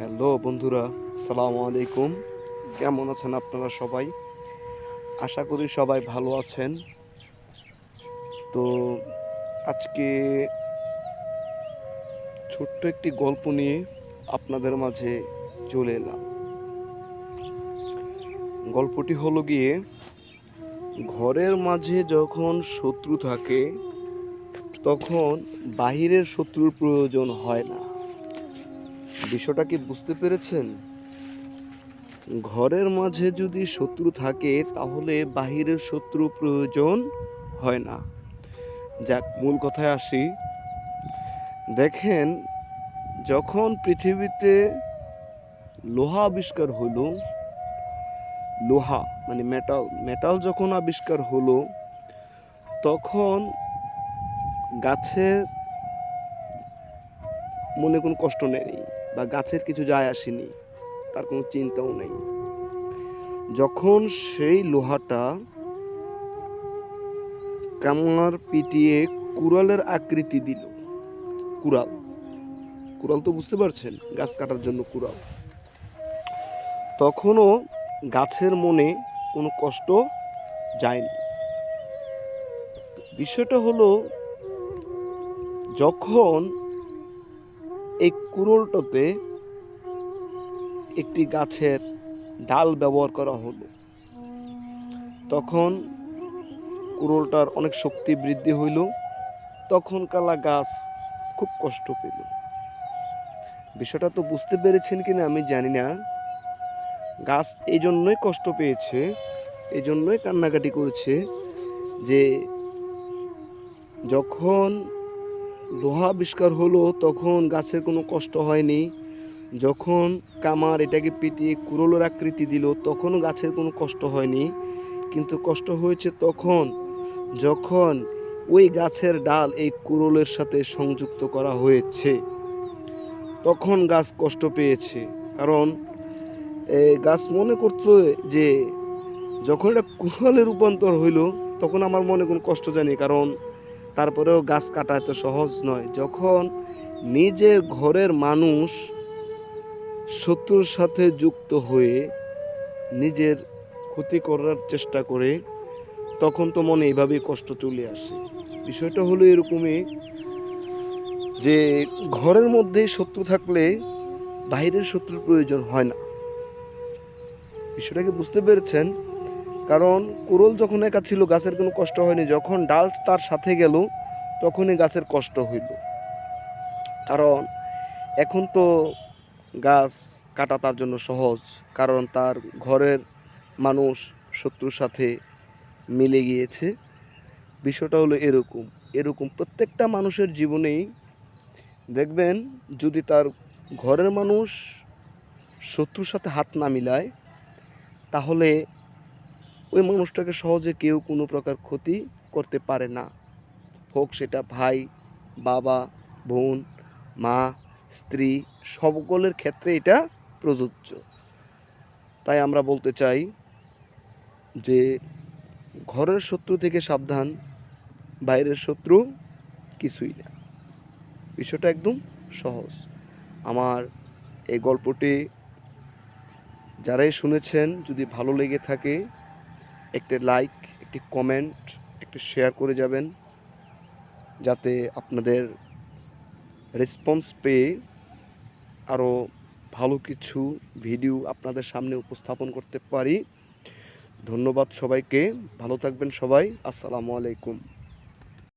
Hello বন্ধুরা, আসসালামু আলাইকুম। কেমন আছেন আপনারা সবাই? আশা করি সবাই ভালো আছেন। তো আজকে ছোট্ট একটি গল্প নিয়ে আপনাদের মাঝে চলে এলাম। গল্পটি হলো গিয়ে, ঘরের মাঝে যখন শত্রু থাকে তখন বাহিরের শত্রুর প্রয়োজন হয় না। বিষয়টা কি বুঝতে পেরেছেন? ঘরের মাঝে যদি শত্রু থাকে তাহলে বাহিরের শত্রু প্রয়োজন হয় না। যাক, মূল কথায় আসি। দেখেন, যখন পৃথিবীতে লোহা আবিষ্কার হলো, লোহা মানে মেটাল মেটাল যখন আবিষ্কার হলো, তখন গাছের মনে কোনো কষ্ট নেই, বা গাছের কিছু যায় আসেনি, তার কোনো চিন্তাও নেই। যখন সেই লোহাটা কামার পিটিয়ে কুড়ালের আকৃতি দিল, কুড়াল কুড়াল তো বুঝতে পারছেন, গাছ কাটার জন্য কুড়াল, তখনও গাছের মনে কোনো কষ্ট যায়নি। বিষয়টা হলো, যখন এই কুড়ালটাতে একটি গাছের ডাল ব্যবহার করা হলো, তখন কুড়ালটার অনেক শক্তি বৃদ্ধি হইল। তখন কালা গাছ খুব কষ্ট পেল। বিষয়টা তো বুঝতে পেরেছেন কিনা আমি জানি না। গাছ এই জন্যই কষ্ট পেয়েছে, এই জন্যই কান্নাকাটি করেছে যে যখন লোহা আবিষ্কার হলো তখন গাছের কোনো কষ্ট হয়নি। যখন কামার এটাকে পিটিয়ে কুড়োলের আকৃতি দিল তখনও গাছের কোনো কষ্ট হয়নি। কিন্তু কষ্ট হয়েছে তখন যখন ওই গাছের ডাল এই কুড়োলের সাথে সংযুক্ত করা হয়েছে, তখন গাছ কষ্ট পেয়েছে। কারণ গাছ মনে করতো যে যখন এটা কুড়ালে রূপান্তর হইল তখন আমার মনে কোনো কষ্ট জানি, কারণ তারপরেও গাছ কাটা এত সহজ নয়। যখন নিজের ঘরের মানুষ শত্রুর সাথে যুক্ত হয়ে নিজের ক্ষতি করার চেষ্টা করে, তখন তো মনে এইভাবেই কষ্ট চলে আসে। বিষয়টা হলো এরকমই যে ঘরের মধ্যেই শত্রু থাকলে বাইরের শত্রুর প্রয়োজন হয় না। বিষয়টাকে বুঝতে পেরেছেন? কারণ কুড়োল যখন একা ছিল গাছের কোনো কষ্ট হয়নি, যখন ডাল তার সাথে গেল তখনই গাছের কষ্ট হইল। কারণ এখন তো গাছ কাটা তার জন্য সহজ, কারণ তার ঘরের মানুষ শত্রুর সাথে মিলে গিয়েছে। বিষয়টা হলো এরকম এরকম প্রত্যেকটা মানুষের জীবনেই দেখবেন, যদি তার ঘরের মানুষ শত্রুর সাথে হাত না মিলায়, তাহলে ওই মানুষটাকে সহজে কেউ কোনো প্রকার ক্ষতি করতে পারে না। হোক সেটা ভাই, বাবা, বোন, মা, স্ত্রী, সকলের ক্ষেত্রে এটা প্রযোজ্য। তাই আমরা বলতে চাই যে ঘরের শত্রু থেকে সাবধান, বাইরের শত্রু কিছুই না। বিষয়টা একদম সহজ। আমার এই গল্পটি যারাই শুনেছেন, যদি ভালো লেগে থাকে একটি লাইক, একটি কমেন্ট, একটি শেয়ার করে যাবেন, যাতে আপনাদের রেসপন্স পেয়ে আরও ভালো কিছু ভিডিও আপনাদের সামনে উপস্থাপন করতে পারি। ধন্যবাদ সবাইকে। ভালো থাকবেন সবাই। আসসালামু আলাইকুম।